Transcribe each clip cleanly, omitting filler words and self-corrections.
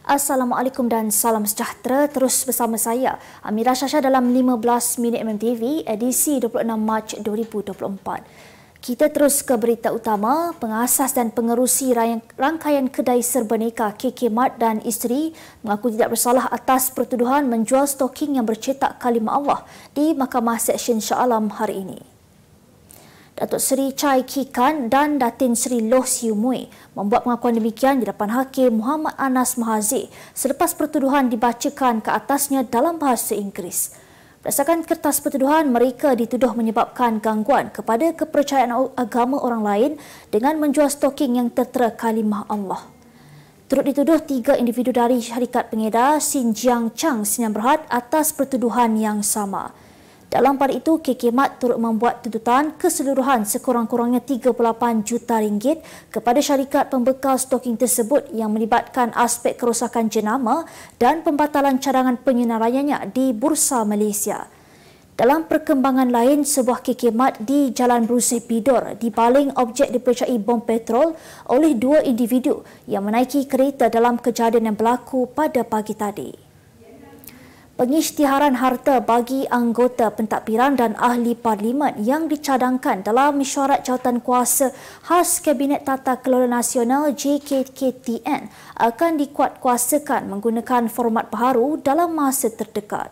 Assalamualaikum dan salam sejahtera. Terus bersama saya, Amira Syasha dalam 15 Minit MMTV, edisi 26 Mac 2024. Kita terus ke berita utama. Pengasas dan pengerusi rangkaian kedai serbaneka KK Mart dan isteri mengaku tidak bersalah atas pertuduhan menjual stoking yang bercetak kalimah Allah di Mahkamah Seksyen Shah Alam hari ini. Datuk Seri Chai Kee Kan dan Datin Seri Loh Siu Mui membuat pengakuan demikian di depan Hakim Muhammad Anas Mahathir selepas pertuduhan dibacakan ke atasnya dalam bahasa Inggeris. Berdasarkan kertas pertuduhan, mereka dituduh menyebabkan gangguan kepada kepercayaan agama orang lain dengan menjual stoking yang tertera kalimah Allah. Turut dituduh 3 individu dari syarikat pengedar Xinjiang Chang Sinan Berhad atas pertuduhan yang sama. Dalam pada itu, KK Mart turut membuat tuntutan keseluruhan sekurang-kurangnya RM38 juta kepada syarikat pembekal stoking tersebut yang melibatkan aspek kerosakan jenama dan pembatalan cadangan penyenaraiannya di Bursa Malaysia. Dalam perkembangan lain, sebuah KK Mart di Jalan Brusih Bidor dibaling objek dipercayai bom petrol oleh 2 individu yang menaiki kereta dalam kejadian yang berlaku pada pagi tadi. Pengisytiharan harta bagi anggota pentadbiran dan ahli parlimen yang dicadangkan dalam mesyuarat jawatankuasa khas Kabinet Tata Kelola Nasional JKKTN akan dikuatkuasakan menggunakan format baharu dalam masa terdekat.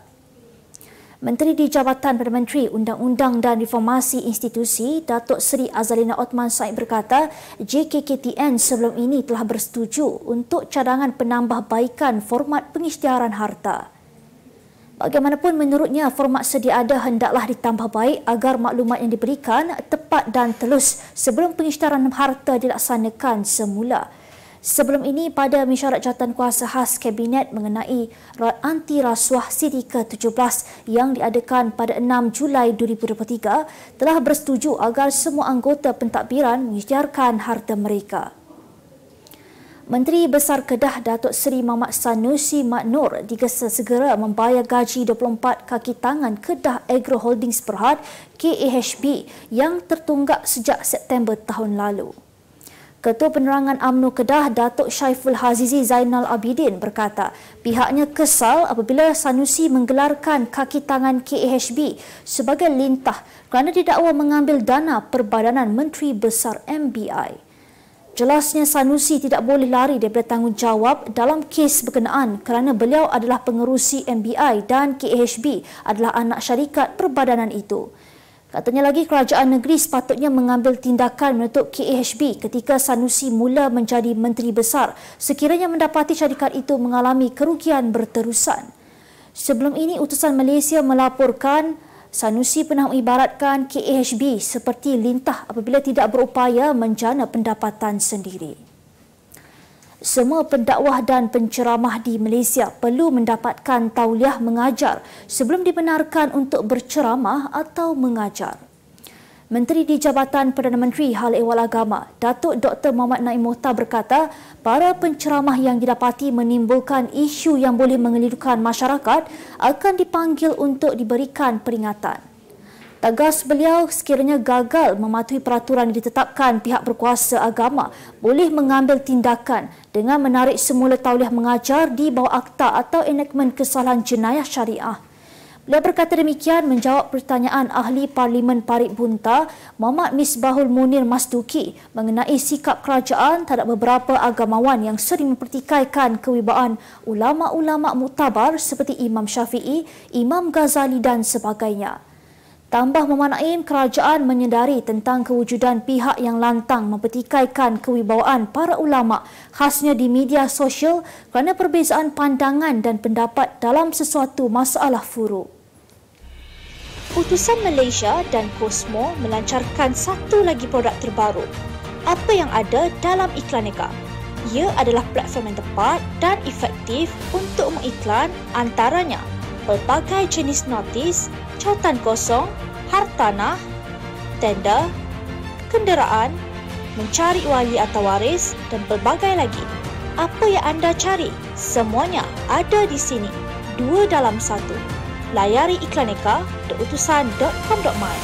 Menteri di Jabatan Perdana Menteri Undang-Undang dan Reformasi Institusi, Datuk Seri Azalina Othman Said berkata, JKKTN sebelum ini telah bersetuju untuk cadangan penambahbaikan format pengisytiharan harta. Bagaimanapun, menurutnya, format sedia ada hendaklah ditambah baik agar maklumat yang diberikan tepat dan telus sebelum pengisytiharan harta dilaksanakan semula. Sebelum ini, pada mesyuarat jawatankuasa khas Kabinet mengenai anti rasuah siri ke-17 yang diadakan pada 6 Julai 2023 telah bersetuju agar semua anggota pentadbiran mengisytiharkan harta mereka. Menteri Besar Kedah Datuk Seri Mamat Sanusi Mat Noor digesa segera membayar gaji 24 kaki tangan Kedah Agro Holdings Berhad KAHB yang tertunggak sejak September tahun lalu. Ketua Penerangan UMNO Kedah Datuk Syaiful Hazizi Zainal Abidin berkata pihaknya kesal apabila Sanusi menggelarkan kaki tangan KAHB sebagai lintah kerana didakwa mengambil dana Perbadanan Menteri Besar MBI. Jelasnya Sanusi tidak boleh lari daripada tanggungjawab dalam kes berkenaan kerana beliau adalah pengerusi MBI dan KAHB adalah anak syarikat perbadanan itu. Katanya lagi, kerajaan negeri sepatutnya mengambil tindakan menuntut KAHB ketika Sanusi mula menjadi Menteri Besar sekiranya mendapati syarikat itu mengalami kerugian berterusan. Sebelum ini, utusan Malaysia melaporkan Sanusi pernah mengibaratkan KAHB seperti lintah apabila tidak berupaya menjana pendapatan sendiri. Semua pendakwah dan penceramah di Malaysia perlu mendapatkan tauliah mengajar sebelum dibenarkan untuk berceramah atau mengajar. Menteri di Jabatan Perdana Menteri Hal Ehwal Agama, Datuk Dr. Muhammad Naim Mohtar berkata, para penceramah yang didapati menimbulkan isu yang boleh mengelirukan masyarakat akan dipanggil untuk diberikan peringatan. Tegas beliau, sekiranya gagal mematuhi peraturan yang ditetapkan pihak berkuasa agama, boleh mengambil tindakan dengan menarik semula tauliah mengajar di bawah akta atau enakmen kesalahan jenayah syariah. Beliau berkata demikian menjawab pertanyaan Ahli Parlimen Parit Bunta Muhammad Misbahul Munir Masduki mengenai sikap kerajaan terhadap beberapa agamawan yang sering mempertikaikan kewibawaan ulama-ulama muktabar seperti Imam Syafi'i, Imam Ghazali dan sebagainya. Tambah Muhammad Naim, kerajaan menyedari tentang kewujudan pihak yang lantang mempertikaikan kewibawaan para ulama khasnya di media sosial kerana perbezaan pandangan dan pendapat dalam sesuatu masalah furu. Utusan Malaysia dan Cosmo melancarkan satu lagi produk terbaru. Apa yang ada dalam Iklaneka? Ia adalah platform yang tepat dan efektif untuk mengiklan antaranya pelbagai jenis notis, cautan kosong, hartanah, tender, kenderaan, mencari wali atau waris dan pelbagai lagi. Apa yang anda cari? Semuanya ada di sini. 2 dalam 1. Layari iklaneka.utusan.com.my.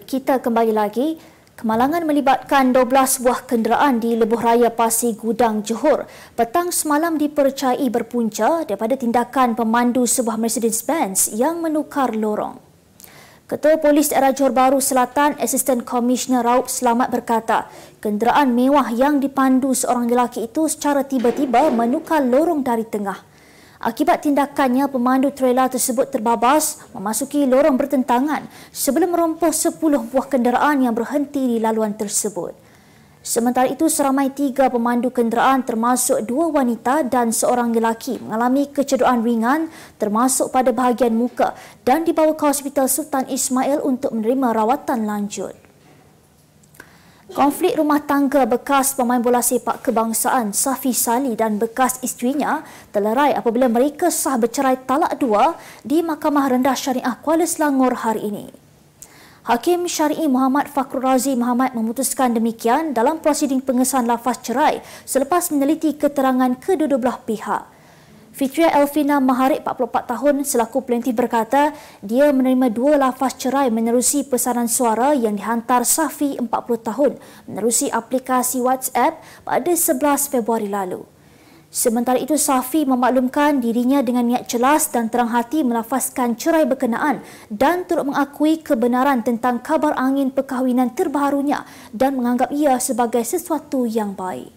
Kita kembali lagi. Kemalangan melibatkan 12 buah kenderaan di Lebuh Raya Pasir Gudang, Johor petang semalam dipercayai berpunca daripada tindakan pemandu sebuah Mercedes-Benz yang menukar lorong. Ketua Polis Daerah Johor Bahru Selatan, Asisten Komisioner Raup Selamat berkata, kenderaan mewah yang dipandu seorang lelaki itu secara tiba-tiba menukar lorong dari tengah. Akibat tindakannya, pemandu trailer tersebut terbabas memasuki lorong bertentangan sebelum merompoh 10 buah kenderaan yang berhenti di laluan tersebut. Sementara itu, seramai 3 pemandu kenderaan termasuk 2 wanita dan seorang lelaki mengalami kecederaan ringan termasuk pada bahagian muka dan dibawa ke Hospital Sultan Ismail untuk menerima rawatan lanjut. Konflik rumah tangga bekas pemain bola sepak kebangsaan Safi Sali dan bekas isterinya terlerai apabila mereka sah bercerai talak 2 di Mahkamah Rendah Syariah Kuala Selangor hari ini. Hakim Syar'i Muhammad Fakhrul Razi Muhammad memutuskan demikian dalam prosiding pengesahan lafaz cerai selepas meneliti keterangan kedua-dua belah pihak. Fitria Elvina Maharik, 44 tahun, selaku pelintir berkata dia menerima 2 lafaz cerai menerusi pesanan suara yang dihantar Safi, 40 tahun, menerusi aplikasi WhatsApp pada 11 Februari lalu. Sementara itu, Safi memaklumkan dirinya dengan niat jelas dan terang hati melafazkan cerai berkenaan dan turut mengakui kebenaran tentang kabar angin perkahwinan terbarunya dan menganggap ia sebagai sesuatu yang baik.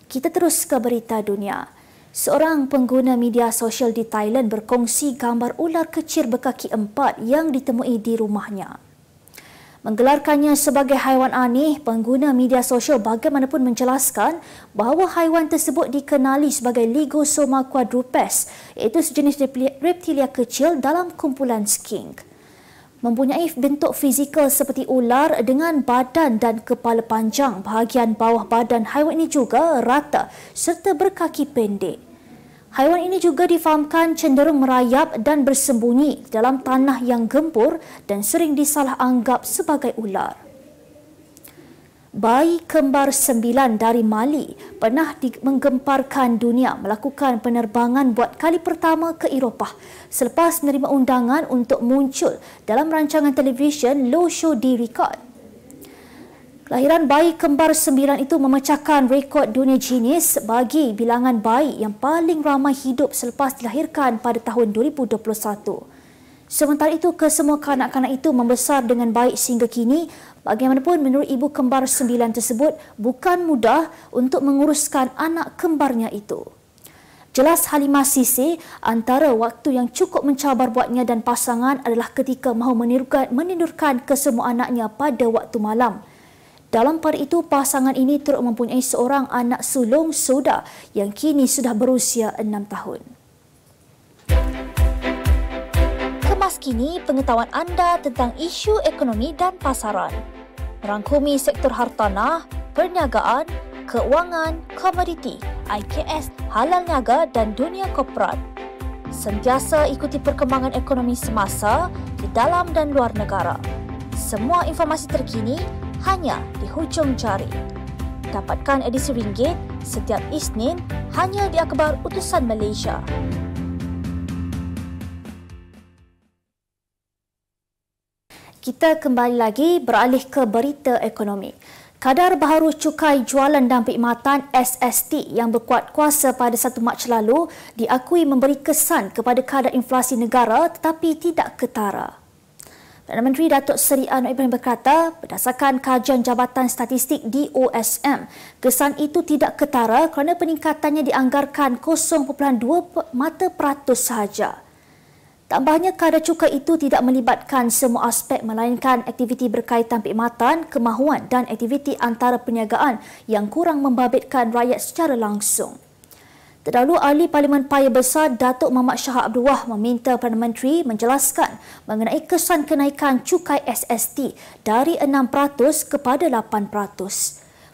Kita terus ke berita dunia. Seorang pengguna media sosial di Thailand berkongsi gambar ular kecil berkaki 4 yang ditemui di rumahnya. Menggelarkannya sebagai haiwan aneh, pengguna media sosial bagaimanapun menjelaskan bahawa haiwan tersebut dikenali sebagai Lygosoma quadrupes, iaitu sejenis reptilia kecil dalam kumpulan skink. Mempunyai bentuk fizikal seperti ular dengan badan dan kepala panjang, bahagian bawah badan haiwan ini juga rata serta berkaki pendek. Haiwan ini juga difahamkan cenderung merayap dan bersembunyi dalam tanah yang gempur dan sering disalah anggap sebagai ular. Bayi kembar 9 dari Mali pernah menggemparkan dunia melakukan penerbangan buat kali pertama ke Eropah selepas menerima undangan untuk muncul dalam rancangan televisyen Low Show di Record. Kelahiran bayi kembar 9 itu memecahkan rekod dunia Guinness bagi bilangan bayi yang paling ramai hidup selepas dilahirkan pada tahun 2021. Sementara itu, kesemua kanak-kanak itu membesar dengan baik sehingga kini. Bagaimanapun, menurut ibu kembar 9 tersebut, bukan mudah untuk menguruskan anak kembarnya itu. Jelas Halimah Sisay, antara waktu yang cukup mencabar buatnya dan pasangan adalah ketika mahu menidurkan kesemua anaknya pada waktu malam. Dalam pada itu, pasangan ini turut mempunyai seorang anak sulung Sauda yang kini sudah berusia 6 tahun. Kemas kini pengetahuan anda tentang isu ekonomi dan pasaran. Merangkumi sektor hartanah, perniagaan, keuangan, komoditi, IKS, halal niaga dan dunia korporat. Sentiasa ikuti perkembangan ekonomi semasa di dalam dan luar negara. Semua informasi terkini hanya di hujung jari. Dapatkan edisi ringgit setiap Isnin hanya di Akhbar Utusan Malaysia. Kita kembali lagi beralih ke berita ekonomi. Kadar baharu cukai jualan dan perkhidmatan SST yang berkuat kuasa pada 1 Mac lalu diakui memberi kesan kepada kadar inflasi negara tetapi tidak ketara. Perdana Menteri Datuk Seri Anwar Ibrahim berkata, berdasarkan kajian Jabatan Statistik DOSM, kesan itu tidak ketara kerana peningkatannya dianggarkan 0.2% sahaja. Tambahnya, kadar cukai itu tidak melibatkan semua aspek melainkan aktiviti berkaitan perkhidmatan, kemahuan dan aktiviti antara perniagaan yang kurang membabitkan rakyat secara langsung. Terdahulu, Ahli Parlimen Paya Besar Datuk Muhammad Shah Abdul Wah meminta Perdana Menteri menjelaskan mengenai kesan kenaikan cukai SST dari 6% kepada 8%.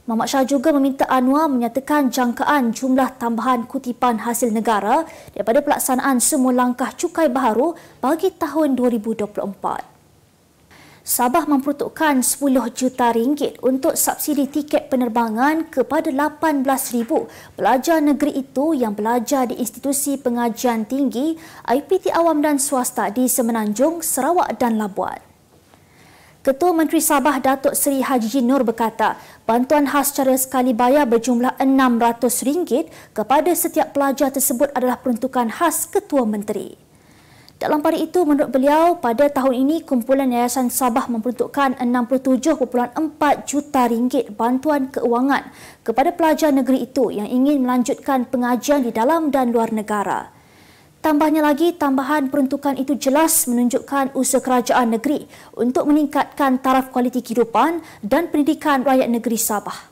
Muhammad Shah juga meminta Anwar menyatakan jangkaan jumlah tambahan kutipan hasil negara daripada pelaksanaan semua langkah cukai baharu bagi tahun 2024. Sabah memperuntukkan RM10 juta untuk subsidi tiket penerbangan kepada 18,000 pelajar negeri itu yang belajar di institusi pengajian tinggi IPT awam dan swasta di Semenanjung, Sarawak dan Labuan. Ketua Menteri Sabah Datuk Seri Haji Nur berkata, bantuan khas cara sekali bayar berjumlah RM600 kepada setiap pelajar tersebut adalah peruntukan khas Ketua Menteri. Dalam pada itu, menurut beliau, pada tahun ini kumpulan Yayasan Sabah memperuntukkan RM67.4 juta bantuan keuangan kepada pelajar negeri itu yang ingin melanjutkan pengajian di dalam dan luar negara. Tambahnya lagi, tambahan peruntukan itu jelas menunjukkan usaha kerajaan negeri untuk meningkatkan taraf kualiti kehidupan dan pendidikan rakyat negeri Sabah.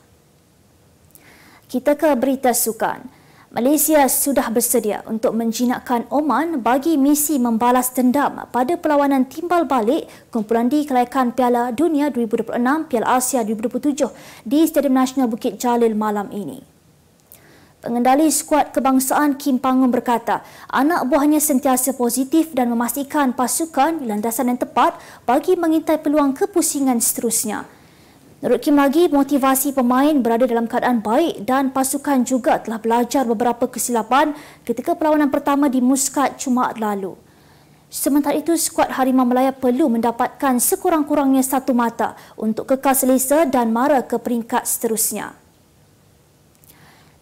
Kita ke berita sukan. Malaysia sudah bersedia untuk menjinakkan Oman bagi misi membalas dendam pada perlawanan timbal balik kumpulan D kelayakan Piala Dunia 2026 Piala Asia 2027 di Stadium Nasional Bukit Jalil malam ini. Pengendali skuad kebangsaan Kim Pangun berkata, anak buahnya sentiasa positif dan memastikan pasukan di landasan yang tepat bagi mengintai peluang kepusingan seterusnya. Menurut Kim lagi, motivasi pemain berada dalam keadaan baik dan pasukan juga telah belajar beberapa kesilapan ketika perlawanan pertama di Muscat Jumaat lalu. Sementara itu, skuad Harimau Melaya perlu mendapatkan sekurang-kurangnya satu mata untuk kekal selesa dan mara ke peringkat seterusnya.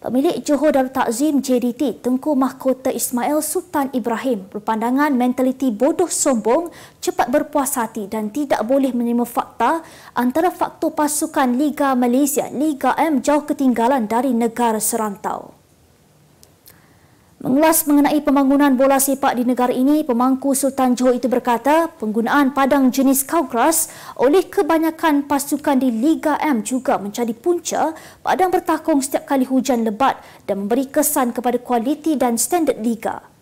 Pemilik Johor Darul Takzim JDT Tengku Mahkota Ismail Sultan Ibrahim berpandangan mentaliti bodoh sombong, cepat berpuas hati dan tidak boleh menerima fakta antara faktor pasukan Liga Malaysia, Liga M jauh ketinggalan dari negara serantau. Mengulas mengenai pembangunan bola sepak di negara ini, pemangku Sultan Johor itu berkata penggunaan padang jenis Cowgrass oleh kebanyakan pasukan di Liga M juga menjadi punca padang bertakung setiap kali hujan lebat dan memberi kesan kepada kualiti dan standard liga.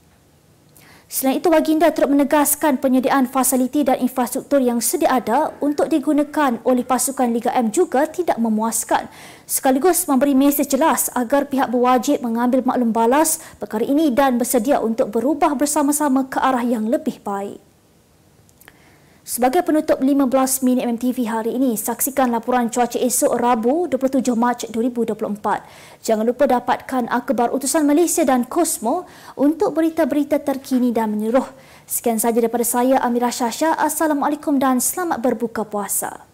Selain itu, baginda turut menegaskan penyediaan fasiliti dan infrastruktur yang sedia ada untuk digunakan oleh pasukan Liga M juga tidak memuaskan, sekaligus memberi mesej jelas agar pihak berwajib mengambil maklum balas perkara ini dan bersedia untuk berubah bersama-sama ke arah yang lebih baik. Sebagai penutup 15 minit MMTV hari ini, saksikan laporan cuaca esok Rabu 27 Mac 2024. Jangan lupa dapatkan akhbar utusan Malaysia dan Kosmo untuk berita-berita terkini dan menyeluruh. Sekian sahaja daripada saya, Amirah Syasha. Assalamualaikum dan selamat berbuka puasa.